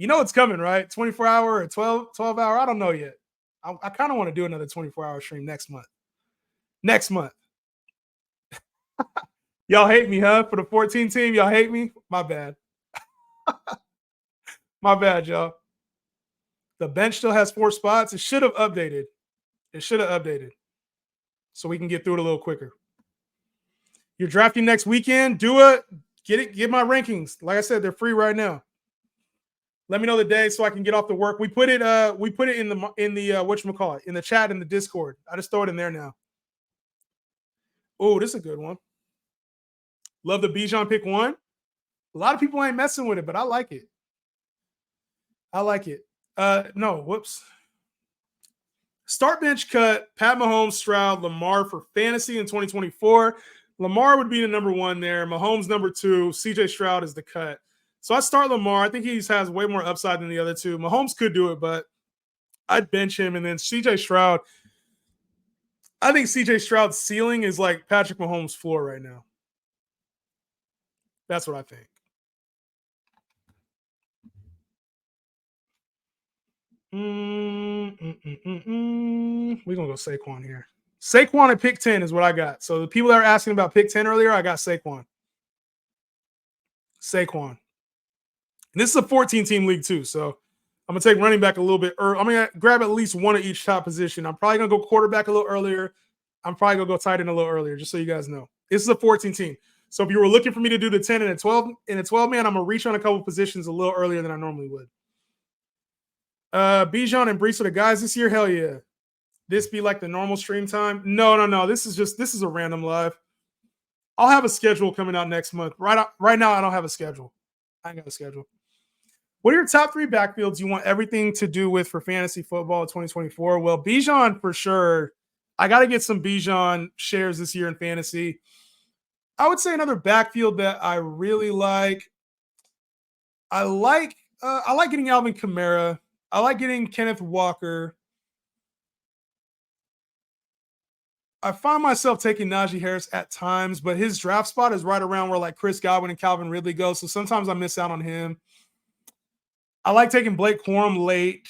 You know it's coming, right? 24-hour or 12-hour. I don't know yet. I kind of want to do another 24-hour stream next month. Next month. Y'all hate me, huh? For the 14 team, y'all hate me? My bad. My bad, y'all. The bench still has 4 spots. It should have updated. It should have updated. So we can get through it a little quicker. You're drafting next weekend. Do it. Get my rankings. Like I said, they're free right now. Let me know the day so I can get off the work. We put it in the whatchamacallit, in the chat in the Discord. I just throw it in there now. Oh, this is a good one. Love the Bijan pick 1. A lot of people ain't messing with it, but I like it. I like it. No, whoops. Start bench cut, Pat Mahomes, Stroud, Lamar for fantasy in 2024. Lamar would be the number 1 there. Mahomes number 2. CJ Stroud is the cut. So I start Lamar. I think he has way more upside than the other 2. Mahomes could do it, but I'd bench him. And then CJ Stroud, I think CJ Stroud's ceiling is like Patrick Mahomes' floor right now. That's what I think. We're going to go Saquon here. Saquon at pick 10 is what I got. So the people that were asking about pick 10 earlier, I got Saquon. And this is a 14-team league too, so I'm going to take running back a little bit early. I'm going to grab at least one of each top position. I'm probably going to go quarterback a little earlier. I'm probably going to go tight end a little earlier, just so you guys know. This is a 14-team. So if you were looking for me to do the 10 and a 12 man, I'm going to reach on a couple positions a little earlier than I normally would. Bijan and Brees are the guys this year? Hell yeah. This be like the normal stream time? No. This is a random live. I'll have a schedule coming out next month. Right now, I don't have a schedule. I ain't got a schedule. What are your top 3 backfields you want everything to do with for fantasy football 2024? Well, Bijan for sure. I got to get some Bijan shares this year in fantasy. I would say another backfield that I really like. I like getting Alvin Kamara. I like getting Kenneth Walker. I find myself taking Najee Harris at times, but his draft spot is right around where like Chris Godwin and Calvin Ridley go. So sometimes I miss out on him. I like taking Blake Corum late.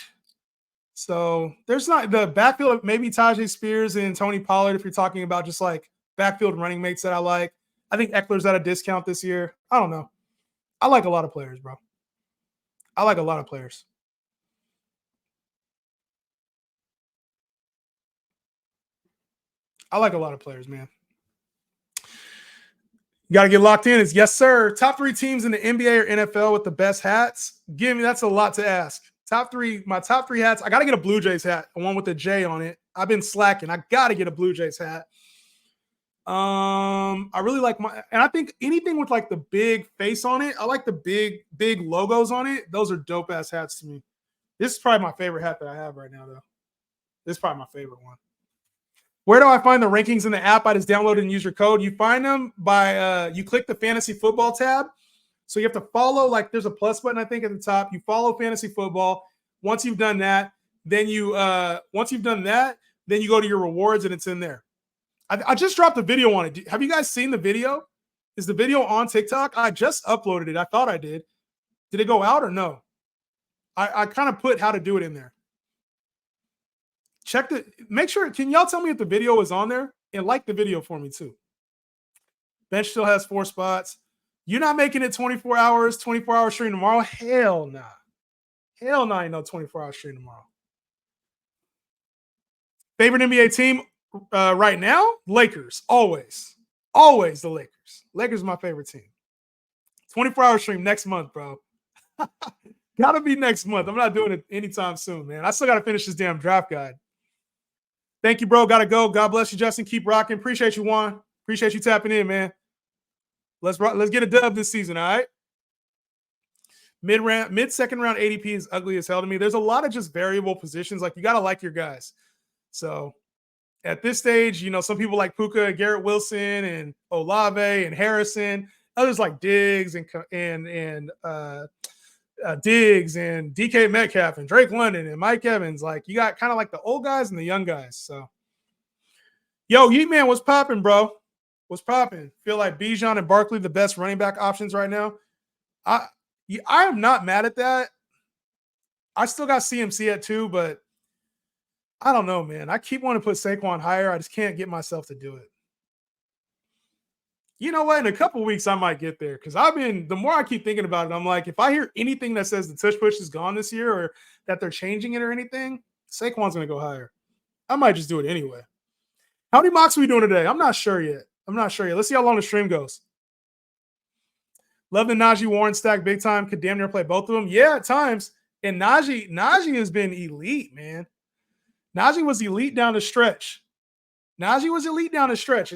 So there's not the backfield, maybe Tajay Spears and Tony Pollard if you're talking about just like backfield running mates that I like. I think Eckler's at a discount this year. I don't know. I like a lot of players, bro. I like a lot of players. I like a lot of players, man. You got to get locked in. It's yes, sir. Top 3 teams in the NBA or NFL with the best hats. That's a lot to ask. My top 3 hats. I got to get a Blue Jays hat, the one with the J on it. I've been slacking. I got to get a Blue Jays hat. I really like and I think anything with like the big face on it. I like the big logos on it. Those are dope ass hats to me. This is probably my favorite hat that I have right now, though. This is probably my favorite one. Where do I find the rankings in the app? I just download and use your code. You find them by you click the fantasy football tab. So you have to follow, like there's a plus button, I think, at the top. You follow fantasy football. Once you've done that, then you go to your rewards and it's in there. I just dropped a video on it. Have you guys seen the video? Is the video on TikTok? I just uploaded it. I thought I did. Did it go out or no? I kind of put how to do it in there. Make sure, can y'all tell me if the video is on there? And like the video for me too. Bench still has 4 spots. You're not making it 24 hours, 24-hour stream tomorrow? Hell nah. Hell nah, ain't no 24-hour stream tomorrow. Favorite NBA team right now? Lakers. Always. Always the Lakers. Lakers are my favorite team. 24-hour stream next month, bro. Gotta be next month. I'm not doing it anytime soon, man. I still got to finish this damn draft guide. Thank you, bro. Got to go. God bless you, Justin. Keep rocking. Appreciate you, Juan. Appreciate you tapping in, man. Let's get a dub this season, all right? Mid-second round ADP is ugly as hell to me. There's a lot of just variable positions. Like, you got to like your guys. So, at this stage, some people like Puka, Garrett Wilson, and Olave, and Harrison. Others like Diggs and Diggs and DK Metcalf and Drake London and Mike Evans. Like, you got kind of like the old guys and the young guys. So, yo, Yeet Man, what's popping, bro? What's popping? Feel like Bijan and Barkley the best running back options right now? I am not mad at that. I still got CMC at 2, but I don't know, man. I keep wanting to put Saquon higher. I just can't get myself to do it. You know what? In a couple weeks, I might get there because the more I keep thinking about it, I'm like, if I hear anything that says the tush push is gone this year or that they're changing it or anything, Saquon's going to go higher. I might just do it anyway. How many mocks are we doing today? I'm not sure yet. Let's see how long the stream goes. Love the Najee Warren stack big time. Could damn near play both of them. Yeah, at times. And Najee has been elite, man. Najee was elite down the stretch. At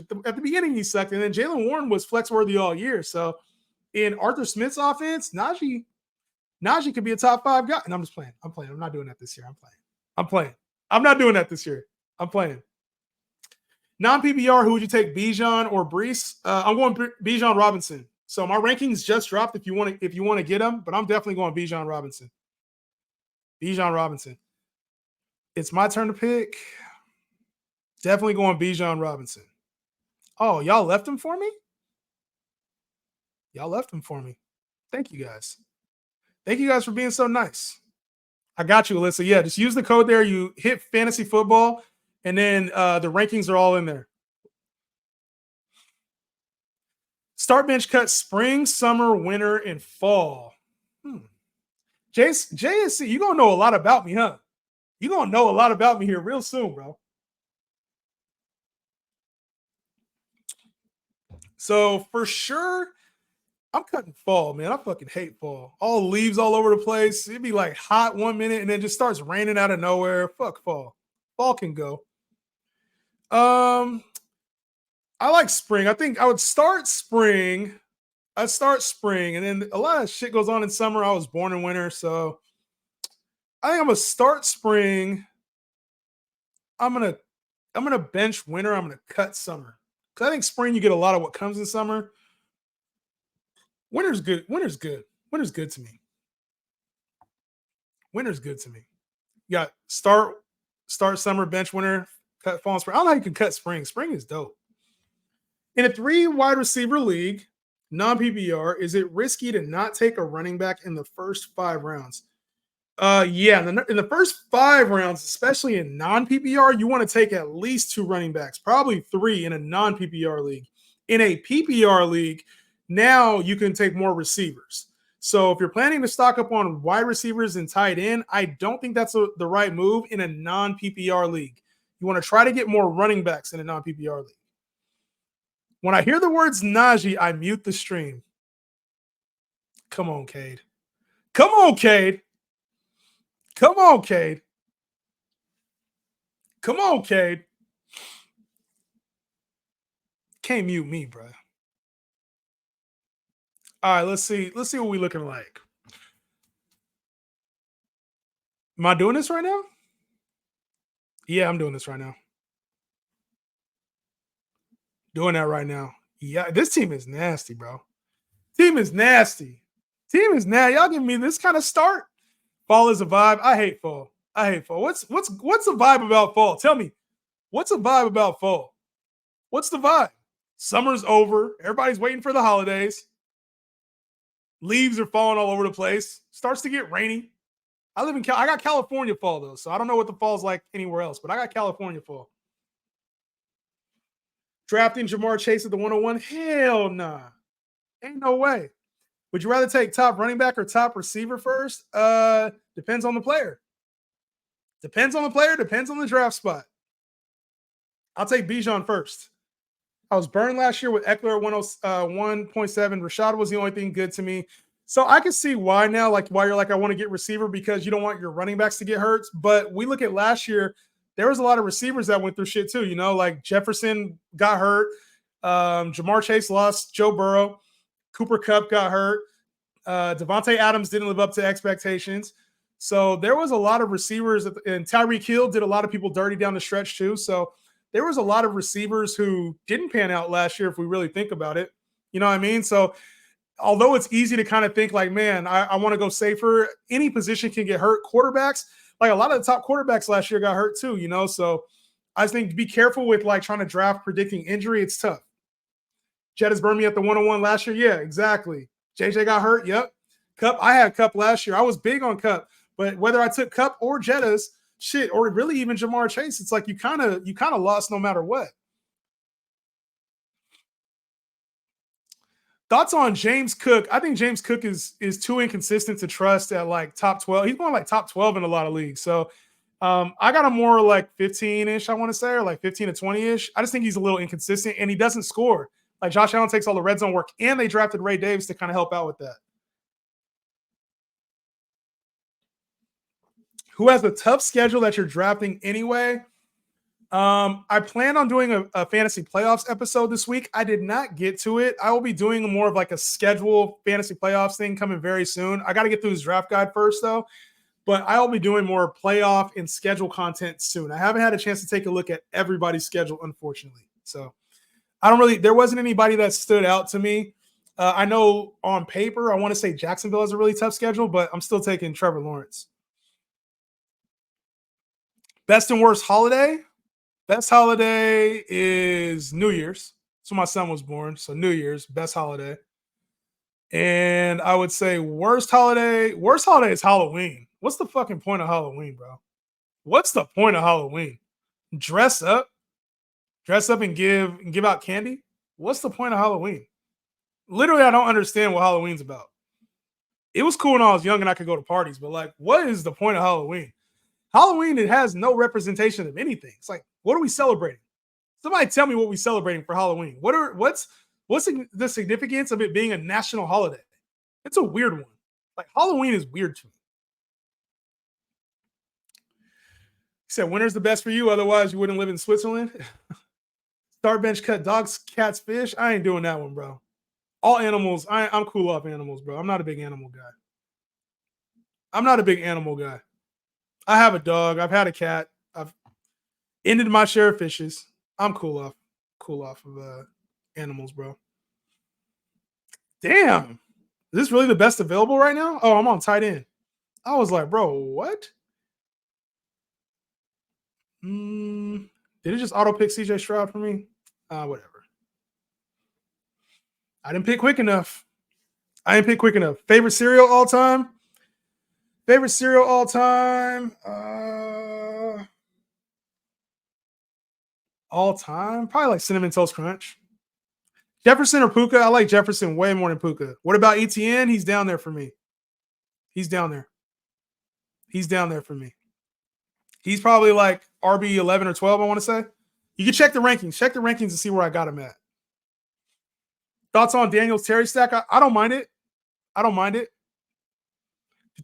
the beginning, he sucked. And then Jalen Warren was flex worthy all year. So in Arthur Smith's offense, Najee could be a top 5 guy. And I'm just playing. I'm not doing that this year. I'm not doing that this year. I'm playing. Non-PPR, who would you take, Bijan or Brees? I'm going Bijan Robinson. So my rankings just dropped if you want to get them, but I'm definitely going Bijan Robinson. It's my turn to pick. Definitely going Bijan Robinson. Oh, y'all left him for me? Thank you guys. Thank you guys for being so nice. I got you, Alyssa. Yeah, just use the code there. You hit fantasy football, and then the rankings are all in there. Start bench cut spring, summer, winter, and fall. JSC, you're going to know a lot about me, huh? You're going to know a lot about me here real soon, bro. So for sure, I'm cutting fall, man. I fucking hate fall. All leaves all over the place. It'd be like hot 1 minute and then just starts raining out of nowhere. Fuck fall. Fall can go. I like spring. I think I would start spring. And then a lot of shit goes on in summer. I was born in winter, so I think I'm gonna start spring. I'm gonna bench winter. I'm gonna cut summer. Because I think spring you get a lot of what comes in summer. Winter's good. Winter's good to me. You got start summer, bench winter, cut fall, and spring. I don't know how you can cut spring. Spring is dope. In a 3 wide receiver league, non-PPR, is it risky to not take a running back in the first 5 rounds? Yeah, in the first 5 rounds, especially in non-PPR, you want to take at least 2 running backs, probably 3 in a non-PPR league. In a PPR league, now you can take more receivers. So if you're planning to stock up on wide receivers and tight end, I don't think that's the right move in a non-PPR league. You want to try to get more running backs in a non-PPR league. When I hear the words Najee, I mute the stream. Come on, Cade. Can't mute me, bro. All right, let's see what we're looking like. Am I doing this right now? Yeah, I'm doing this right now. Doing that right now. Yeah, this team is nasty, bro. Team is nasty. Y'all giving me this kind of start? Fall is a vibe. I hate fall. What's the vibe about fall? Tell me. What's the vibe about fall? What's the vibe? Summer's over. Everybody's waiting for the holidays. Leaves are falling all over the place. Starts to get rainy. I got California fall though, so I don't know what the fall's like anywhere else, but I got California fall. Drafting Jamar Chase at the 101? Hell nah. Ain't no way. Would you rather take top running back or top receiver first? Depends on the player. Depends on the draft spot. I'll take Bijan first. I was burned last year with Eckler at 1.7. Rashad was the only thing good to me. So I can see why now, like why you're like, I want to get receiver because you don't want your running backs to get hurt. But we look at last year, there was a lot of receivers that went through shit too. You know, like Jefferson got hurt. Jamar Chase lost Joe Burrow. Cooper Kupp got hurt. Devontae Adams didn't live up to expectations. So there was a lot of receivers, and Tyreek Hill did a lot of people dirty down the stretch too. So there was a lot of receivers who didn't pan out last year if we really think about it. You know what I mean? So although it's easy to kind of think like, man, I want to go safer, any position can get hurt. Quarterbacks, like a lot of the top quarterbacks last year got hurt too, you know? So I just think be careful with like trying to draft predicting injury. It's tough. Jettis burned me at the 101 last year. Yeah, exactly. JJ got hurt. Yep. Kupp. I had Kupp last year. I was big on Kupp. But whether I took Cup or Jettas, shit, or really even Jamar Chase, it's like you kind of lost no matter what. Thoughts on James Cook? I think James Cook is too inconsistent to trust at like top 12. He's going like top 12 in a lot of leagues. So I got him more like 15-ish, I want to say, or like 15 to 20-ish. I just think he's a little inconsistent and he doesn't score. Like Josh Allen takes all the red zone work, and they drafted Ray Davis to kind of help out with that. Who has a tough schedule that you're drafting anyway? I plan on doing a fantasy playoffs episode this week. I did not get to it. I will be doing more of like a schedule fantasy playoffs thing coming very soon. I got to get through this draft guide first though, but I'll be doing more playoff and schedule content soon. I haven't had a chance to take a look at everybody's schedule, unfortunately. So there wasn't anybody that stood out to me. I know on paper, I want to say Jacksonville has a really tough schedule, but I'm still taking Trevor Lawrence. Best and worst holiday? Best holiday is New Year's. So my son was born. So New Year's, best holiday. And I would say worst holiday is Halloween. What's the fucking point of Halloween, bro? What's the point of Halloween? Dress up and give out candy? What's the point of Halloween? Literally, I don't understand what Halloween's about. It was cool when I was young and I could go to parties, but like, what is the point of Halloween? Halloween, it has no representation of anything. It's like, what are we celebrating? Somebody tell me what we're celebrating for Halloween. What's the significance of it being a national holiday? It's a weird one. Like Halloween is weird to me. He said, winter's the best for you. Otherwise, you wouldn't live in Switzerland. Start bench cut dogs, cats, fish. I ain't doing that one, bro. All animals. I'm cool off animals, bro. I'm not a big animal guy. I have a dog. I've had a cat. I've ended my share of fishes. I'm cool off of animals, bro. Damn. Is this really the best available right now? Oh, I'm on tight end. I was like, bro, what? Did it just auto pick CJ Stroud for me? Whatever. I didn't pick quick enough. Favorite cereal all time? All time? Probably like Cinnamon Toast Crunch. Jefferson or Puka? I like Jefferson way more than Puka. What about ETN? He's down there for me. He's down there for me. He's probably like RB 11 or 12, I want to say. You can check the rankings. Check the rankings and see where I got him at. Thoughts on Daniel's Terry stack? I don't mind it.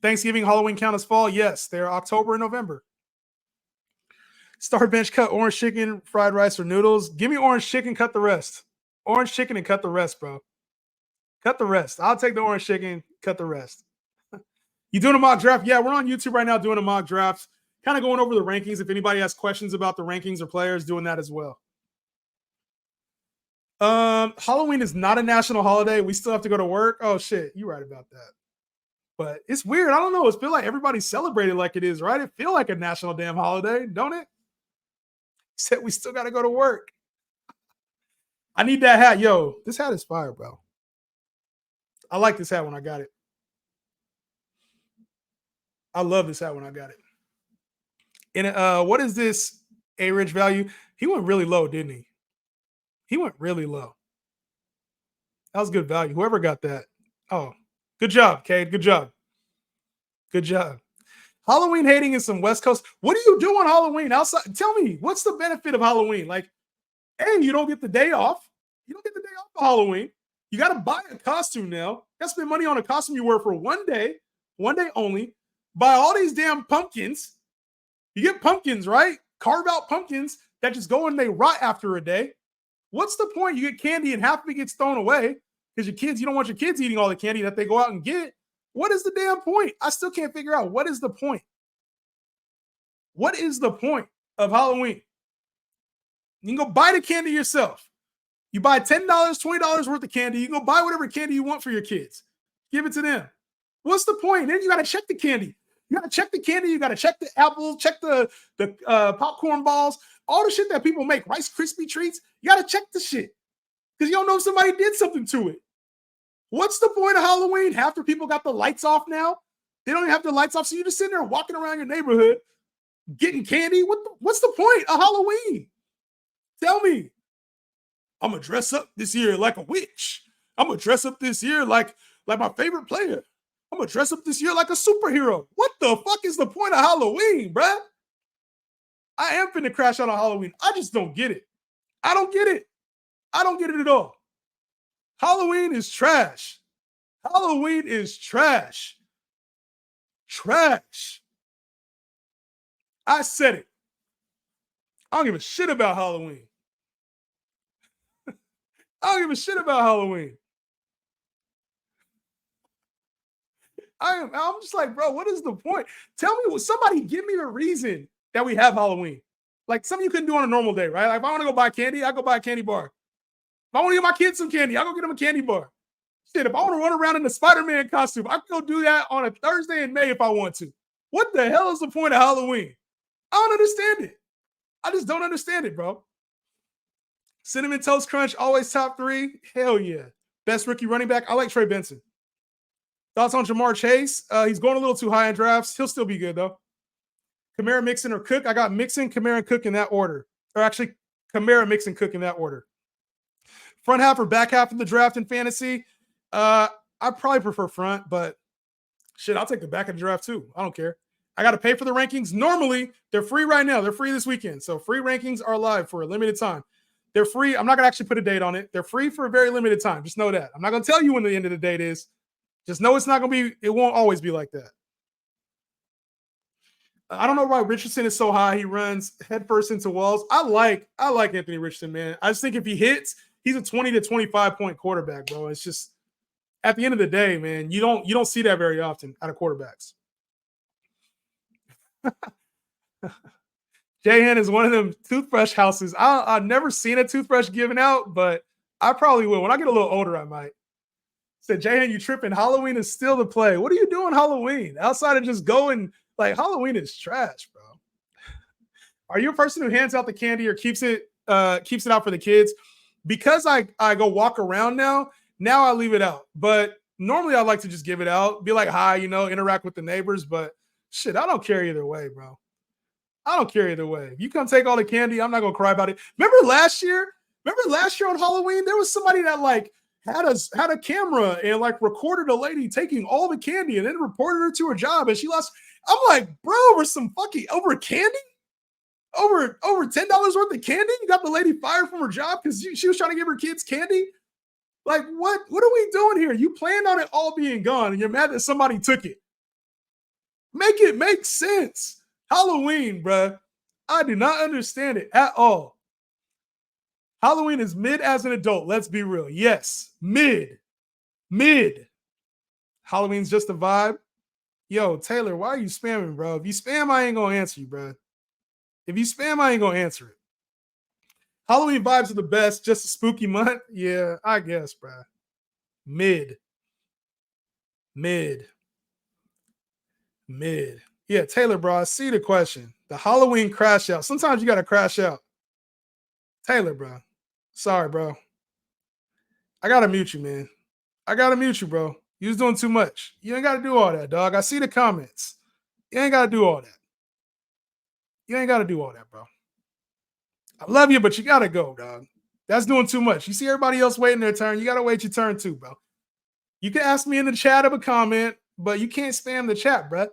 Thanksgiving, Halloween count as fall? Yes, they're October and November. Start bench cut orange chicken, fried rice, or noodles. Give me orange chicken, cut the rest. Orange chicken and cut the rest, bro. Cut the rest. I'll take the orange chicken, cut the rest. You doing a mock draft? Yeah, we're on YouTube right now doing a mock draft. Kind of going over the rankings. If anybody has questions about the rankings or players, doing that as well. Halloween is not a national holiday. We still have to go to work. Oh, shit. You're right about that. But it's weird. I don't know. It feels like everybody's celebrating like it is, right? It feels like a national damn holiday, don't it? Except we still got to go to work. I need that hat. Yo, this hat is fire, bro. I like this hat when I got it. I love this hat when I got it. And what is this A-Ridge value? He went really low, didn't he? He went really low. That was good value. Whoever got that. Oh, good job, Cade. Good job. Halloween hating in some West Coast. What do you do on Halloween outside? Tell me, what's the benefit of Halloween? Like, hey, you don't get the day off. You don't get the day off for Halloween. You got to buy a costume now. You got to spend money on a costume you wear for one day only. Buy all these damn pumpkins. You get pumpkins, right? Carve out pumpkins that just go and they rot after a day. What's the point? You get candy and half of it gets thrown away because you don't want your kids eating all the candy that they go out and get. What is the damn point? I still can't figure out what is the point. What is the point of Halloween? You can go buy the candy yourself. You buy $10, $20 worth of candy. You can go buy whatever candy you want for your kids. Give it to them. What's the point? Then you got to check the candy. You got to check the candy. You got to check the apples, check the popcorn balls, all the shit that people make, Rice Krispie treats. You got to check the shit because you don't know if somebody did something to it. What's the point of Halloween? Half the people got the lights off now. They don't even have the lights off, so you just sitting there walking around your neighborhood getting candy. What's the point of Halloween? Tell me. I'm gonna dress up this year like a witch. I'm gonna dress up this year like my favorite player. I'm gonna dress up this year like a superhero. What the fuck is the point of Halloween, bruh? I am finna crash out on Halloween. I just don't get it. I don't get it. I don't get it at all. Halloween is trash. Halloween is trash. Trash. I said it. I don't give a shit about Halloween. I don't give a shit about Halloween. I'm just like, bro, what is the point? Tell me, somebody give me the reason that we have Halloween. Like something you couldn't do on a normal day, right? Like if I want to go buy candy, I go buy a candy bar. If I want to get my kids some candy, I go get them a candy bar. Shit, if I want to run around in the Spider-Man costume, I can go do that on a Thursday in May if I want to. What the hell is the point of Halloween? I don't understand it. I just don't understand it, bro. Cinnamon Toast Crunch, always top 3. Hell yeah. Best rookie running back. I like Trey Benson. Thoughts on Jamar Chase? He's going a little too high in drafts. He'll still be good, though. Kamara, Mixon, or Cook? I got Mixon, Kamara, and Cook in that order. Or actually, Kamara, Mixon, Cook in that order. Front half or back half of the draft in fantasy? I probably prefer front, but shit, I'll take the back of the draft too. I don't care. I got to pay for the rankings. Normally, they're free right now. They're free this weekend. So free rankings are live for a limited time. They're free. I'm not going to actually put a date on it. They're free for a very limited time. Just know that. I'm not going to tell you when the end of the date is. Just know it's not going to be, it won't always be like that. I don't know why Richardson is so high. He runs headfirst into walls. I like Anthony Richardson, man. I just think if he hits, he's a 20 to 25 point quarterback, bro. It's just at the end of the day, man, you don't see that very often out of quarterbacks. Jahan is one of them toothbrush houses. I've never seen a toothbrush given out, but I probably will. When I get a little older, I might. Said, Jahan, you tripping. Halloween is still the play. What are you doing Halloween? Outside of just going, like, Halloween is trash, bro. Are you a person who hands out the candy or keeps it out for the kids? Because I go walk around now I leave it out. But normally I like to just give it out, be like, hi, interact with the neighbors. But shit, I don't care either way, bro. I don't care either way. If you come take all the candy, I'm not going to cry about it. Remember last year on Halloween, there was somebody that like had a camera and like recorded a lady taking all the candy and then reported her to her job and she lost. I'm like, bro, over candy? Over $10 worth of candy? You got the lady fired from her job because she was trying to give her kids candy? Like, what are we doing here? You planned on it all being gone and you're mad that somebody took it. Make it make sense. Halloween, bruh. I do not understand it at all. Halloween is mid as an adult. Let's be real. Yes, mid. Halloween's just a vibe. Yo, Taylor, why are you spamming, bro? If you spam, I ain't going to answer you, bro. If you spam, I ain't going to answer it. Halloween vibes are the best. Just a spooky month. Yeah, I guess, bro. Mid. Yeah, Taylor, bro, I see the question. The Halloween crash out. Sometimes you got to crash out. Taylor, bro. Sorry, bro. I got to mute you, man. I got to mute you, bro. You was doing too much. You ain't got to do all that, dog. I see the comments. You ain't got to do all that. Bro. I love you, but you got to go, dog. That's doing too much. You see everybody else waiting their turn. You got to wait your turn too, bro. You can ask me in the chat of a comment, but you can't spam the chat, bro.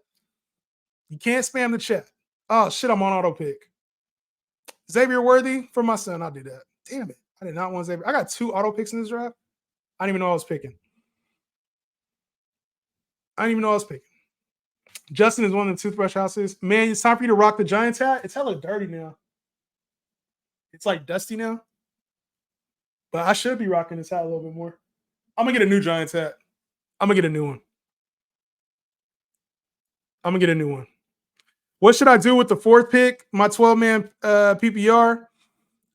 You can't spam the chat. Oh, shit, I'm on auto pick. Xavier Worthy for my son. I'll do that. Damn it. I did not want Xavier. I got 2 auto picks in this draft. I didn't even know I was picking. Justin is one of the toothbrush houses. Man, it's time for you to rock the Giants hat. It's hella dirty now. It's like dusty now. But I should be rocking this hat a little bit more. I'm going to get a new Giants hat. I'm going to get a new one. What should I do with the 4th pick? My 12-man PPR.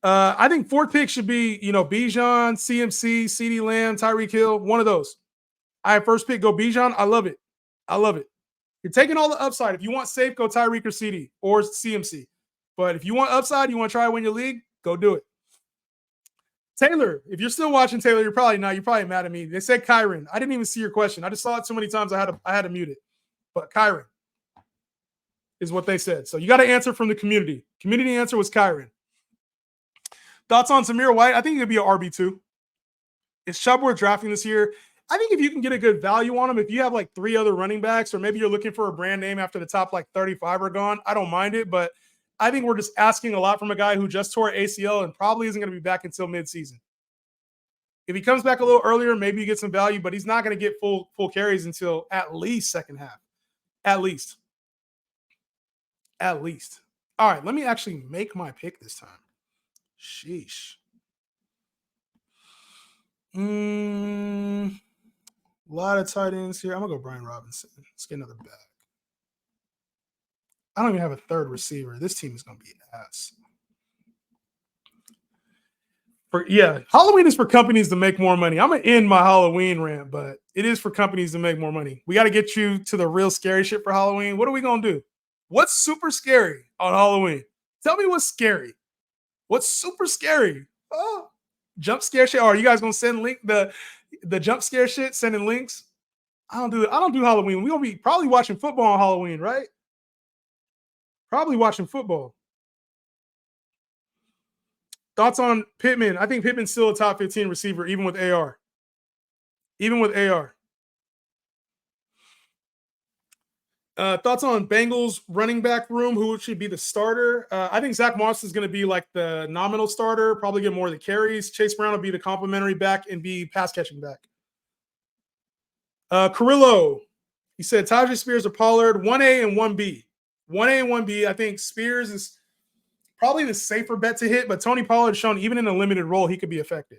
I think 4th pick should be, Bijan, CMC, CeeDee Lamb, Tyreek Hill, one of those. I have 1st pick, go Bijan. I love it. You're taking all the upside. If you want safe, go Tyreek or CeeDee or CMC. But if you want upside, you want to try to win your league, go do it. Taylor, if you're still watching, Taylor, you're probably not. You're probably mad at me. They said Kyron. I didn't even see your question. I just saw it so many times I had to mute it. but Kyron is what they said. So you got to answer from the community. Community answer was Kyron. Thoughts on Zamir White? I think he could be an RB2. Is Chubb worth drafting this year? I think if you can get a good value on him, if you have like 3 other running backs, or maybe you're looking for a brand name after the top like 35 are gone, I don't mind it. But I think we're just asking a lot from a guy who just tore ACL and probably isn't going to be back until midseason. If he comes back a little earlier, maybe you get some value, but he's not going to get full carries until at least second half. At least. At least. All right, let me actually make my pick this time. Sheesh. A lot of tight ends here. I'm going to go Brian Robinson. Let's get another back. I don't even have a third receiver. This team is going to be ass. Halloween is for companies to make more money. I'm going to end my Halloween rant, but it is for companies to make more money. We got to get you to the real scary shit for Halloween. What are we going to do? What's super scary on Halloween? Tell me what's scary. What's super scary? Oh, jump scare shit. Are you guys going to send the jump scare shit, sending links? I don't do Halloween. We're going to be probably watching football on Halloween, right? Probably watching football. Thoughts on Pittman? I think Pittman's still a top 15 receiver, even with AR. Thoughts on Bengals running back room? Who should be the starter? I think Zach Moss is going to be like the nominal starter, probably get more of the carries. Chase Brown will be the complimentary back and be pass catching back. Carrillo, he said Tajay Spears or Pollard, 1A and 1B. 1A and 1B. I think Spears is probably the safer bet to hit, but Tony Pollard has shown even in a limited role, he could be effective.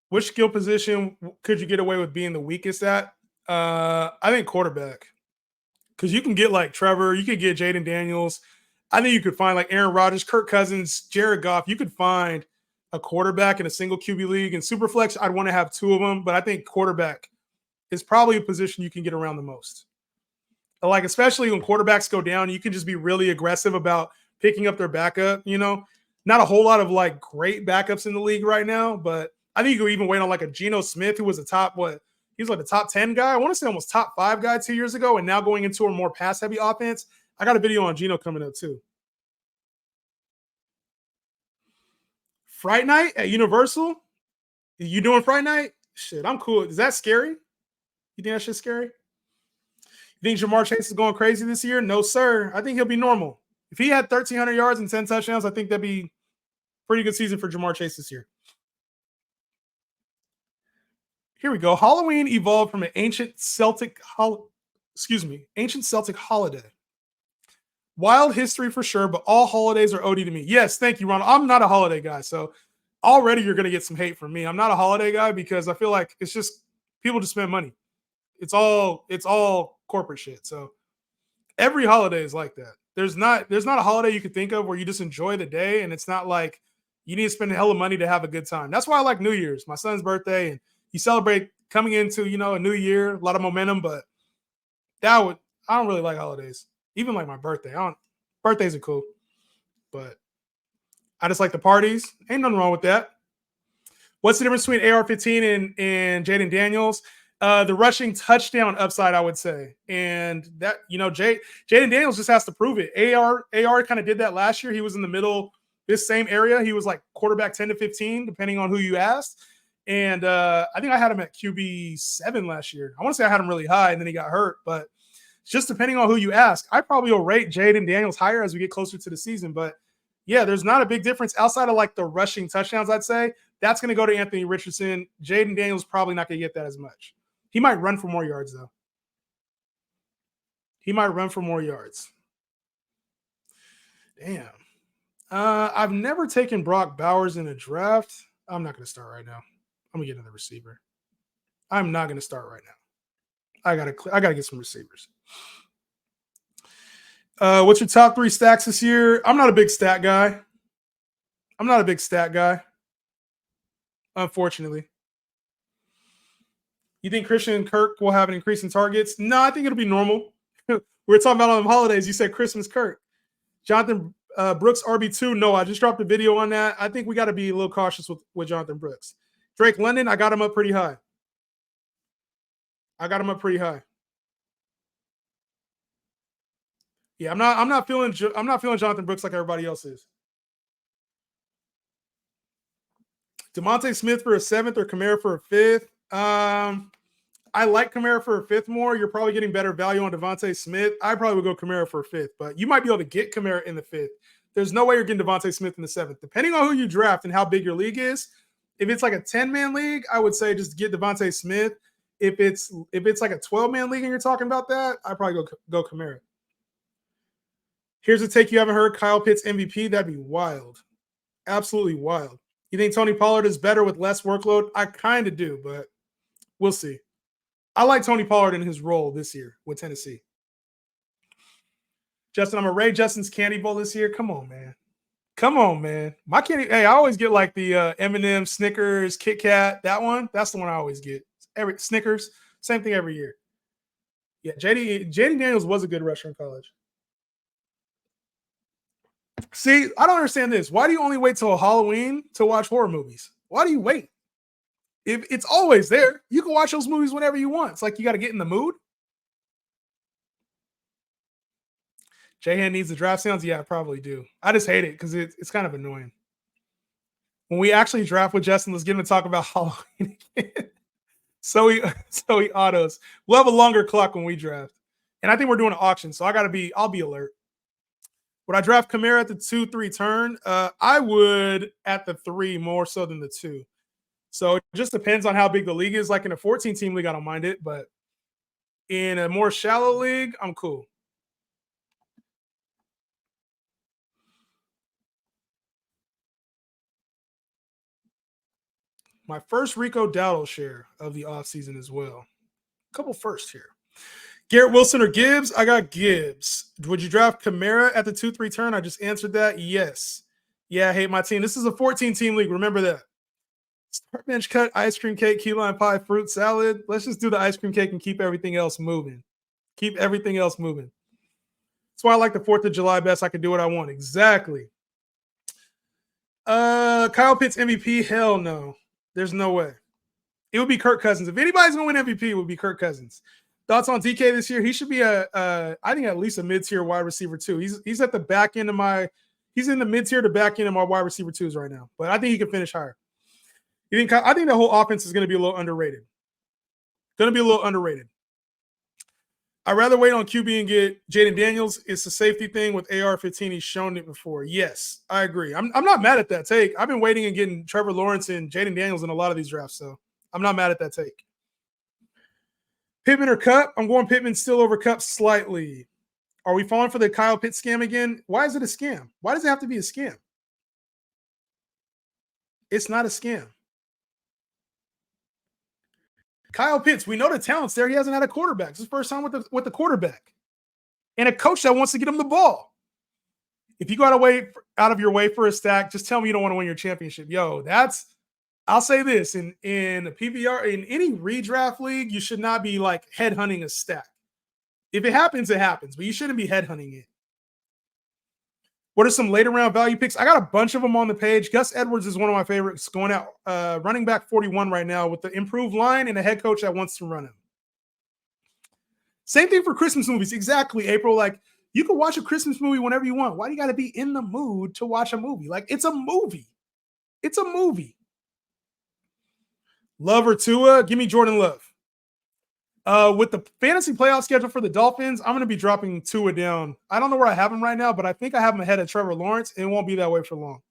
Which skill position could you get away with being the weakest at? I think quarterback. Because you can get like Trevor, you could get Jaden Daniels. I think you could find like Aaron Rodgers, Kirk Cousins, Jared Goff. You could find a quarterback in a single QB league. In Superflex, I'd want to have 2 of them, but I think quarterback is probably a position you can get around the most. Like, especially when quarterbacks go down, you can just be really aggressive about picking up their backup, Not a whole lot of like great backups in the league right now, but I think you could even wait on like a Geno Smith, who was he was like the top 10 guy. I want to say almost top 5 guy 2 years ago, and now going into a more pass heavy offense. I got a video on Geno coming up too. Fright Night at Universal? You doing Fright Night? Shit, I'm cool. Is that scary? You think that shit's scary? You think Jamar Chase is going crazy this year? No, sir. I think he'll be normal. If he had 1,300 yards and 10 touchdowns, I think that'd be a pretty good season for Jamar Chase this year. Here we go. Halloween evolved from an ancient Celtic holiday. Wild history for sure, but all holidays are OD to me. Yes, thank you, Ronald. I'm not a holiday guy, so already you're going to get some hate from me. I'm not a holiday guy because I feel like it's just people just spend money. It's all corporate shit. So every holiday is like that. There's not a holiday you could think of where you just enjoy the day, and it's not like you need to spend a hell of money to have a good time. That's why I like New Year's, my son's birthday, and you celebrate coming into a new year, a lot of momentum. But I don't really like holidays. Even like my birthday. Birthdays are cool, but I just like the parties. Ain't nothing wrong with that. What's the difference between AR-15 and Jaden Daniels? The rushing touchdown upside, I would say. And that, Jaden Daniels just has to prove it. AR kind of did that last year. He was in the middle, this same area. He was like quarterback 10 to 15, depending on who you asked. And I think I had him at QB 7 last year. I want to say I had him really high, and then he got hurt. But just depending on who you ask, I probably will rate Jaden Daniels higher as we get closer to the season. But yeah, there's not a big difference outside of like the rushing touchdowns, I'd say. That's going to go to Anthony Richardson. Jaden Daniels probably not going to get that as much. He might run for more yards, though. Damn. I've never taken Brock Bowers in a draft. I'm not going to start right now. I'm going to get another receiver. I'm not going to start right now. I gotta get some receivers. What's your top 3 stacks this year? I'm not a big stat guy. Unfortunately. You think Christian Kirk will have an increase in targets? No, I think it'll be normal. We were talking about on the holidays. You said Christmas Kirk. Jonathan Brooks, RB2. No, I just dropped a video on that. I think we got to be a little cautious with Jonathan Brooks. Drake London, I got him up pretty high. I got him up pretty high. Yeah, I'm not feeling Jonathan Brooks like everybody else is. DeMonte Smith for a 7th or Kamara for a 5th. I like Kamara for a 5th more. You're probably getting better value on Devontae Smith. I probably would go Kamara for a 5th, but you might be able to get Kamara in the 5th. There's no way you're getting Devontae Smith in the 7th. Depending on who you draft and how big your league is, if it's like a 10-man league, I would say just get Devontae Smith. If it's like a 12-man league and you're talking about that, I'd probably go Kamara. Here's a take you haven't heard: Kyle Pitts MVP. That'd be wild. Absolutely wild. You think Tony Pollard is better with less workload? I kind of do, but we'll see. I like Tony Pollard in his role this year with Tennessee. Justin, I'm a Ray Justin's Candy Bowl this year. Come on, man. Come on, man. My candy. Hey, I always get like the M&M, Snickers, Kit Kat. That one. That's the one I always get. Every Snickers. Same thing every year. Yeah, JD Daniels was a good rusher in college. See, I don't understand this. Why do you only wait till Halloween to watch horror movies? Why do you wait? If it's always there, you can watch those movies whenever you want. It's like you got to get in the mood. Jahan needs the draft sounds. Yeah, I probably do. I just hate it because it's kind of annoying. When we actually draft with Justin, let's get him to talk about Halloween again. so he autos. We'll have a longer clock when we draft. And I think we're doing an auction, so I'll be alert. Would I draft Kamara at the 2-3 turn? I would at the 3 more so than the 2. So it just depends on how big the league is. Like in a 14-team league, I don't mind it. But in a more shallow league, I'm cool. My first Rico Dowdle share of the offseason as well. A couple first here. Garrett Wilson or Gibbs? I got Gibbs. Would you draft Kamara at the 2-3 turn? I just answered that. Yes. Yeah, I hate my team. This is a 14-team league. Remember that. Start bench cut, ice cream cake, key lime pie, fruit salad. Let's just do the ice cream cake and keep everything else moving. Keep everything else moving. That's why I like the 4th of July best. I can do what I want. Exactly. Kyle Pitts MVP? Hell no. There's no way. It would be Kirk Cousins. If anybody's going to win MVP, it would be Kirk Cousins. Thoughts on DK this year? He should be I think at least a mid-tier wide receiver too. He's at the back end of he's in the mid-tier to back end of my wide receiver twos right now. But I think he can finish higher. I think the whole offense is going to be a little underrated. I'd rather wait on QB and get Jaden Daniels. It's a safety thing with AR-15. He's shown it before. Yes, I agree. I'm not mad at that take. I've been waiting and getting Trevor Lawrence and Jaden Daniels in a lot of these drafts, so I'm not mad at that take. Pittman or Cup? I'm going Pittman still over Cup slightly. Are we falling for the Kyle Pitts scam again? Why is it a scam? Why does it have to be a scam? It's not a scam. Kyle Pitts, we know the talent's there. He hasn't had a quarterback. It's his first time with the quarterback. And a coach that wants to get him the ball. If you got to wait out of your way for a stack, just tell me you don't want to win your championship. I'll say this, in a PPR, in any redraft league, you should not be like headhunting a stack. If it happens, it happens, but you shouldn't be headhunting it. What are some later round value picks? I got a bunch of them on the page. Gus Edwards is one of my favorites, going out running back 41 right now with the improved line and a head coach that wants to run him. Same thing for Christmas movies. Exactly, April. Like, you can watch a Christmas movie whenever you want. Why do you got to be in the mood to watch a movie? Like, it's a movie. It's a movie. Love or Tua? Give me Jordan Love. With the fantasy playoff schedule for the Dolphins, I'm going to be dropping Tua down. I don't know where I have him right now, but I think I have him ahead of Trevor Lawrence, and it won't be that way for long.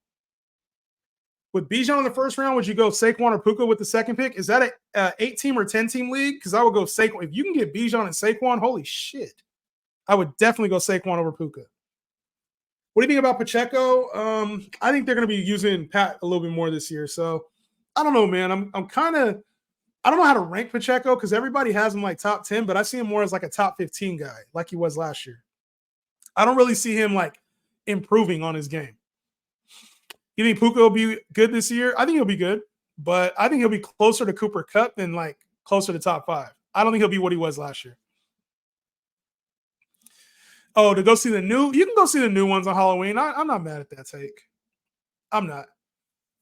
With Bijan in the first round, would you go Saquon or Puka with the second pick? Is that a 8-team or 10-team league? Because I would go Saquon. If you can get Bijan and Saquon, holy shit. I would definitely go Saquon over Puka. What do you think about Pacheco? I think they're going to be using Pat a little bit more this year. So I don't know, man. I'm kind of – I don't know how to rank Pacheco because everybody has him like top 10, but I see him more as like a top 15 guy like he was last year. I don't really see him like improving on his game. You think Puka will be good this year? I think he'll be good, but I think he'll be closer to Cooper Kupp than like closer to top 5. I don't think he'll be what he was last year. Oh, to go see you can go see the new ones on Halloween. I'm not mad at that take. I'm not.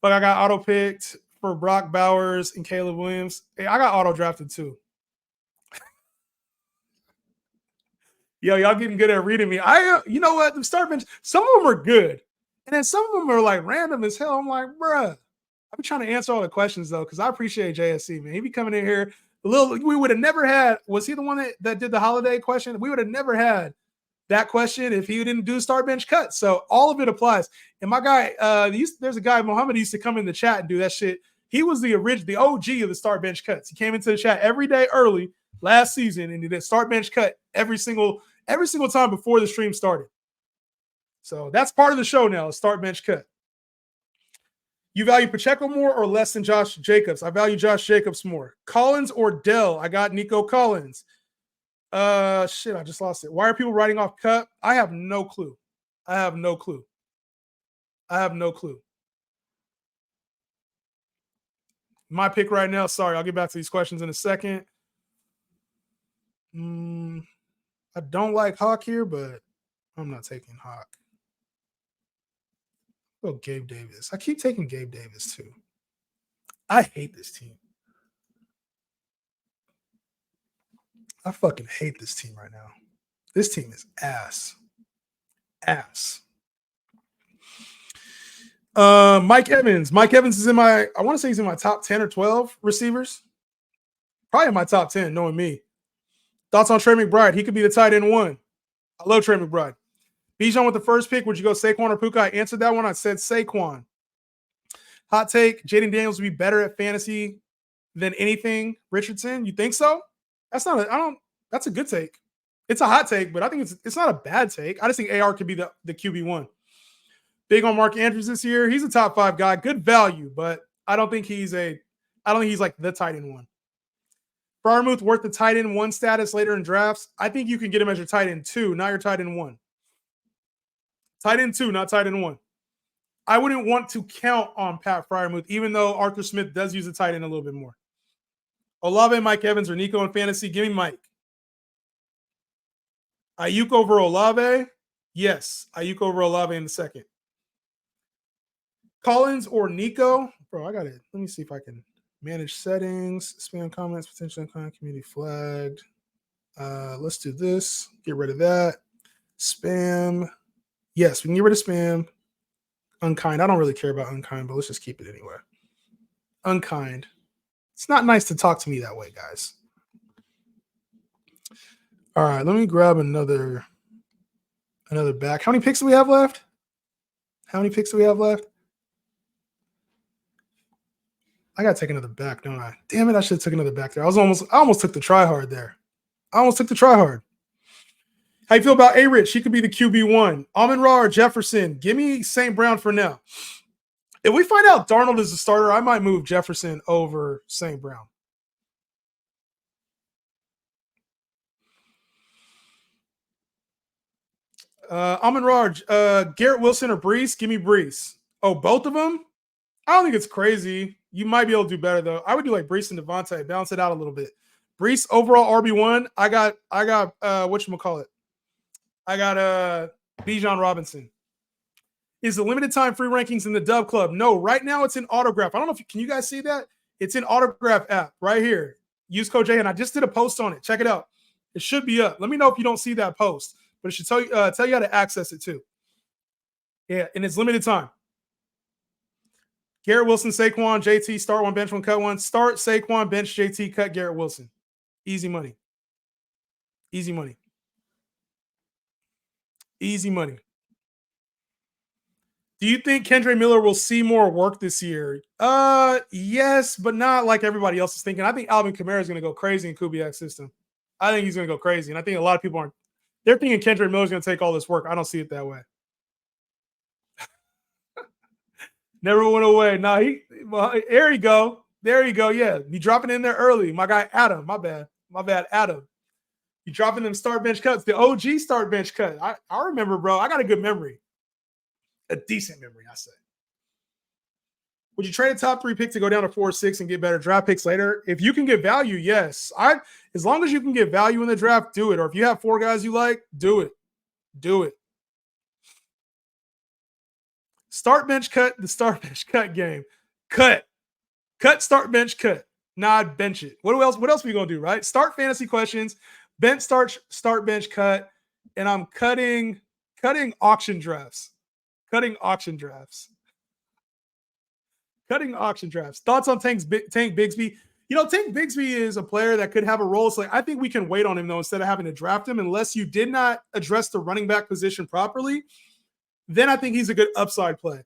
But I got auto-picked for Brock Bowers and Caleb Williams. Hey, I got auto-drafted too. Yo, y'all getting good at reading me. You know what? The start bench, some of them are good. And then some of them are like random as hell. I'm like, bruh. I've been trying to answer all the questions though, because I appreciate JSC, man. He be coming in here. We would have never had, was he the one that did the holiday question? We would have never had that question if he didn't do start bench cut. So all of it applies. And my guy, there's a guy, Mohammed, used to come in the chat and do that shit. He was the OG of the start bench cuts. He came into the chat every day early last season and he did start bench cut every single time before the stream started. So that's part of the show now, start bench cut. You value Pacheco more or less than Josh Jacobs? I value Josh Jacobs more. Collins or Dell? I got Nico Collins. Shit, I just lost it. Why are people writing off Cup? I have no clue. My pick right now, sorry, I'll get back to these questions in a second. I don't like Hawk here, but I'm not taking Hawk. Oh, Gabe Davis. I keep taking Gabe Davis too. I hate this team. I fucking hate this team right now. This team is ass. Mike Evans. Mike Evans is I want to say he's in my top 10 or 12 receivers. Probably in my top 10, knowing me. Thoughts on Trey McBride? He could be the tight end one. I love Trey McBride. Bijan with the first pick. Would you go Saquon or Puka? I answered that one. I said Saquon. Hot take. Jaden Daniels would be better at fantasy than anything Richardson. You think so? That's a good take. It's a hot take, but I think it's not a bad take. I just think AR could be the QB1. Big on Mark Andrews this year. He's a top 5 guy. Good value, but I don't think he's like the tight end one. Freiermuth worth the tight end 1 status later in drafts. I think you can get him as your tight end 2, not your tight end 1. Tight end 2, not tight end 1. I wouldn't want to count on Pat Freiermuth, even though Arthur Smith does use the tight end a little bit more. Olave, Mike Evans, or Nico in fantasy? Give me Mike. Ayuk over Olave? Yes. Ayuk over Olave in the second. Collins or Nico? Bro, I got it. Let me see if I can manage settings, spam comments, potential community flagged. Let's do this. Get rid of that. Spam. Yes, we can get rid of spam. Unkind. I don't really care about unkind, but let's just keep it anyway. Unkind. It's not nice to talk to me that way, guys. All right, let me grab another back. How many picks do we have left? I gotta take another back, don't I? Damn it, I should have took another back there. I almost took the try hard there. How you feel about A-Rich? He could be the QB1. Amon-Ra or Jefferson? Give me St. Brown for now. If we find out Darnold is the starter, I might move Jefferson over St. Brown. Amon-Ra, Garrett Wilson or Brees? Give me Brees. Oh, both of them? I don't think it's crazy. You might be able to do better, though. I would do like Brees and Devontae, balance it out a little bit. Brees, overall RB1. I got whatchamacallit. I got Bijan Robinson. Is the limited time free rankings in the Dub Club? No, right now it's in Autograph. I don't know can you guys see that? It's in Autograph app right here. Use code J, and I just did a post on it. Check it out. It should be up. Let me know if you don't see that post, but it should tell you how to access it too. Yeah, and it's limited time. Garrett Wilson, Saquon, JT, start 1, bench 1, cut 1. Start Saquon, bench JT, cut Garrett Wilson. Easy money. Easy money. Do you think Kendre Miller will see more work this year? Yes, but not like everybody else is thinking. I think Alvin Kamara is going to go crazy in Kubiak's system. I think he's going to go crazy, and I think a lot of people aren't. They're thinking Kendre Miller is going to take all this work. I don't see it that way. Never went away. Nah, there you go. Yeah, be dropping in there early. My guy Adam. My bad, Adam. You dropping them start bench cuts. The OG start bench cut. I remember, bro. I got a good memory. A decent memory, I say. Would you trade a top 3 pick to go down to 4 or 6 and get better draft picks later? If you can get value, yes. As long as you can get value in the draft, do it. Or if you have 4 guys you like, do it. Start bench cut, the start bench cut game. Cut, start bench cut. Nah, I'd bench it. What else are we gonna do, right? Start fantasy questions, bench start bench cut. and I'm cutting auction drafts. Cutting auction drafts. Cutting auction drafts. Thoughts on Tank Bigsby? Tank Bigsby is a player that could have a role. So I think we can wait on him though instead of having to draft him, unless you did not address the running back position properly. Then I think he's a good upside play.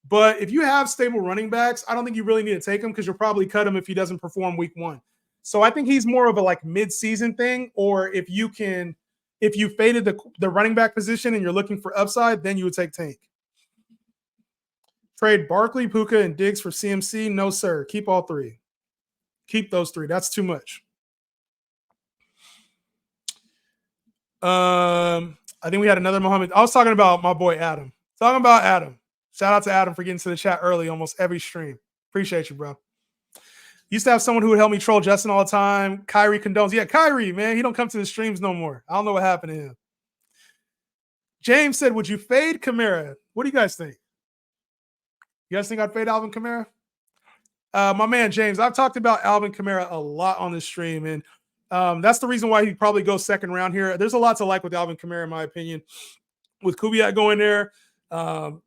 But if you have stable running backs, I don't think you really need to take him because you'll probably cut him if he doesn't perform week 1. So I think he's more of a like mid-season thing, or if you faded the running back position and you're looking for upside, then you would take Tank. Trade Barkley, Puka, and Diggs for CMC? No, sir. Keep all 3. Keep those 3. That's too much. I think we had another Muhammad. I was talking about my boy Adam. Talking about Adam. Shout out to Adam for getting to the chat early almost every stream. Appreciate you, bro. Used to have someone who would help me troll Justin all the time. Kyrie condones. Yeah, Kyrie, man. He don't come to the streams no more. I don't know what happened to him. James said, would you fade Kamara? What do you guys think? You guys think I'd fade Alvin Kamara? My man James, I've talked about Alvin Kamara a lot on this stream, and that's the reason why he probably goes second round here. There's a lot to like with Alvin Kamara, in my opinion. With Kubiak going there,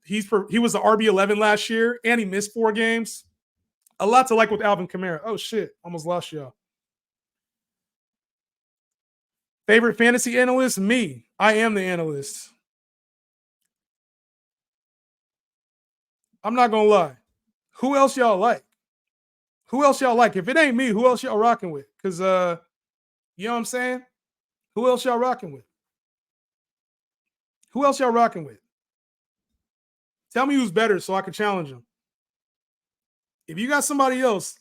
he was the RB11 last year, and he missed 4 games. A lot to like with Alvin Kamara. Oh, shit. Almost lost y'all. Favorite fantasy analyst? Me. I am the analyst. I'm not going to lie. Who else y'all like? Who else y'all like? If it ain't me, who else y'all rocking with? Because, you know what I'm saying? Who else y'all rocking with? Who else y'all rocking with? Tell me who's better so I can challenge them. If you got somebody else,